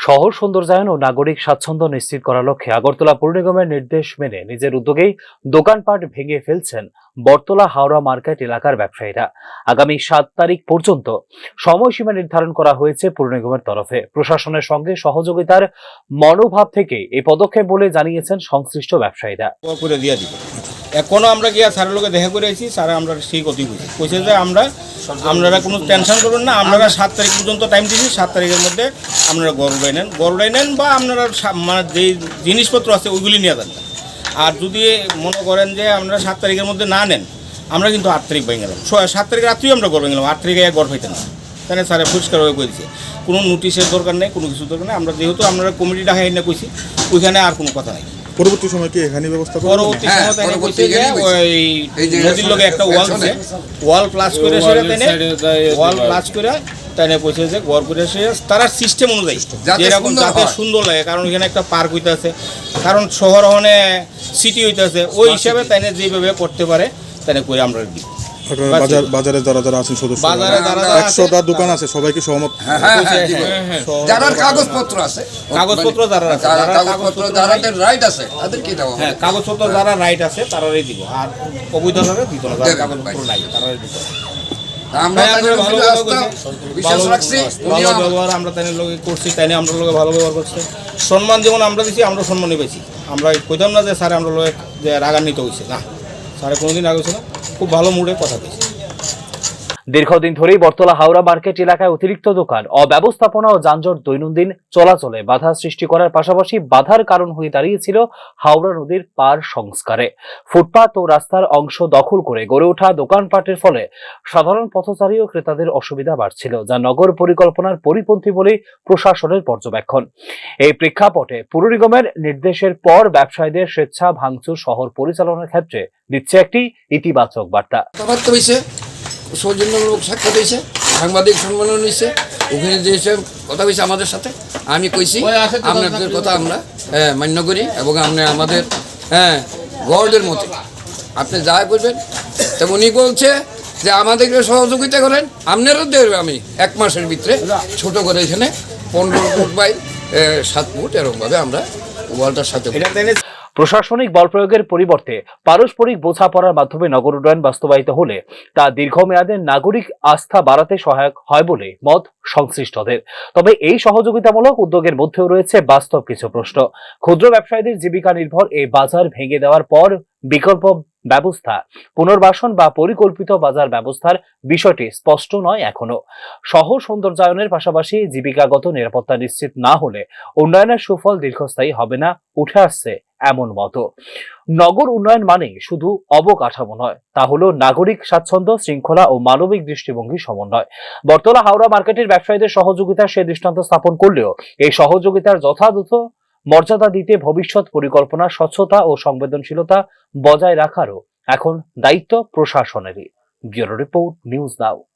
শহর সৌন্দর্যায়ন ও নাগরিক স্বাচ্ছন্দ্য নিশ্চিত করার লক্ষ্যে আগরতলা পৌর নিগমের নির্দেশ মেনে নিজের উদ্যোগেই দোকানপাট ভেঙে ফেলছেন বটতলা হাওড়া মার্কেট এলাকার ব্যবসায়ীরা। আগামী 7 তারিখ পর্যন্ত সময়সীমা নির্ধারণ করা হয়েছে পৌর নিগমের তরফে। প্রশাসনের সঙ্গে সহযোগিতার মনোভাব থেকে এই পদক্ষেপ বলে জানিয়েছেন সংশ্লিষ্ট ব্যবসায়ীরা। এখনো আমরা গিয়া স্যারের লোকে দেখা করে আছি, স্যার আমরা সেই কথাই কইছে যে আপনারা কোনো টেনশন করবেন না, আপনারা 7 তারিখ পর্যন্ত টাইম দিয়েছি, 7 তারিখের মধ্যে আপনারা গরুটাই নেন বা আপনারা মানে যেই জিনিসপত্র আছে ওইগুলি নিয়ে যান। আর যদি মনে করেন যে আপনারা 7 তারিখের মধ্যে না নেন, আমরা কিন্তু 8 তারিখ ভেঙে গেলাম, 7 তারিখ রাত্রেই আমরা গড় ভেঙে গেলাম, 8 তারিখে গড় হইতে না। তাহলে স্যারে পরিষ্কারভাবে করে দিচ্ছে, কোনো নোটিশের দরকার নেই, কোনো কিছু দরকার নেই। আমরা যেহেতু আপনারা কমিটিটা হাই না কইছি, ওইখানে আর কোনো কথা নাই। পরবর্তী সময় কি এখানে ব্যবস্থা করব? পরবর্তী সময় তাই কইছে যে ওই নদীর লগে একটা ওয়াল প্লাস করে সেটা তাইনে ওয়াল প্লাস করে তাইনে কইছে যে ঘর করে সে তারা সিস্টেম অনুযায়ী যেরকম যাতে সুন্দর লাগে, কারণ এখানে একটা পার্ক হইতাছে, কারণ শহর ওখানে সিটি হইতাছে, ওই হিসাবে তাইনে যেভাবে করতে পারে তাইনে করে আমরা দিই। বাজারে যারা আছেন সদস্য, বাজারে যারা 100টা দোকান আছে, সবাইকে সহমত যারা কাগজপত্র আছে, কাগজপত্র যারা আছে, কাগজপত্র যাদের রাইট আছে তাদের কি দাও? হ্যাঁ, কাগজপত্র যারা রাইট আছে তারাই দিব, আর অবৈধভাবে দিত না, যারা কাগজপত্র নাই তারাই দিব। আমরা ভালো বিশ্বাস রাখছি, ভালো ব্যবহার আমরা তাই লোক করছি, তাই আমরা লোকে ভালো ব্যবহার করছে, সম্মান যেমন আমরা দিচ্ছি, আমরা সম্মানই পেয়েছি। আমরা কইতাম না যে স্যার আমরা লোক যে রাগান্বিত হয়েছে, না, স্যারে কোনোদিন রাগ হয়েছে না, খুব ভালো মুডে কথা পেয়েছি। দীর্ঘদিন ধরেই বটতলা হাওড়া মার্কেট এলাকায় অতিরিক্ত দোকান, অব্যবস্থাপনা ও যানজট দৈনন্দিন চলাচলে বাধা সৃষ্টি করার পাশাপাশি বাধার কারণ হয়ে দাঁড়িয়েছিল হাওড়া নদীর পার সংস্কারে। ফুটপাত ও রাস্তার অংশ দখল করে গড়ে ওঠা দোকানপাটের ফলে সাধারণ পথচারী ও ক্রেতাদের অসুবিধা বাড়ছিল, যা নগর পরিকল্পনার পরিপন্থী বলে প্রশাসনের পর্যবেক্ষণ। এই প্রেক্ষাপটে পৌর নিগমের নির্দেশের পর ব্যবসায়ীদের স্বেচ্ছা ভাঙচুর শহর পরিচালনার ক্ষেত্রে দিচ্ছে একটি ইতিবাচক বার্তা। সৌজন্যমূলক সাক্ষাৎ হয়েছে, সাংবাদিক সম্মেলন হয়েছে, ওখানে যে কথা হয়েছে আমাদের সাথে, আমি কইছি আপনাদের কথা আমরা মান্য করি এবং আপনি আমাদের গড়দের মতো আপনি যা করবেন তেমনই বলছে যে আমাদেরকে সহযোগিতা করেন। আপনারও দেবে আমি 1 মাসের ভিতরে ছোট করে এখানে 15 ফুট বাই 7 ফুট এরকমভাবে আমরা ওয়ালটার সাথে। প্রশাসনিক বল প্রয়োগের পরিবর্তে পারস্পরিক বোঝাপড়ার মাধ্যমে নগর উন্নয়ন বাস্তবায়িত হলে তা দীর্ঘমেয়াদে নাগরিক আস্থা বাড়াতে সহায়ক হয় বলে মত সংশ্লিষ্টদের। তবে এই সহযোগিতামূলক উদ্যোগের মধ্যেও রয়েছে বাস্তব কিছু প্রশ্ন। ক্ষুদ্র ব্যবসায়ীদের জীবিকা নির্ভর এই বাজার ভেঙে দেওয়ার পর বিকল্প ব্যবস্থা, পুনর্বাসন বা পরিকল্পিত বাজার ব্যবস্থার বিষয়টি স্পষ্ট নয় এখনো। শহর সৌন্দর্যায়নের পাশাপাশি জীবিকাগত নিরাপত্তা নিশ্চিত না হলে উন্নয়নের সুফল দীর্ঘস্থায়ী হবে না উঠে আসছে এমন মত। নগর উন্নয়ন মানে শুধু অবকাঠামো নয়, তা হলো নাগরিক স্বাচ্ছন্দ্য, শৃঙ্খলা ও মানবিক দৃষ্টিভঙ্গি সমন্বয়। বটতলা হাওড়া মার্কেটের ব্যবসায়ীদের সহযোগিতা সে দৃষ্টান্ত স্থাপন করলেও এই সহযোগিতার যথাযথ মর্যাদা দিতে ভবিষ্যৎ পরিকল্পনা, স্বচ্ছতা ও সংবেদনশীলতা বজায় রাখারও এখন দায়িত্ব প্রশাসনেরই। ব্যুরো রিপোর্ট, নিউজ নাও।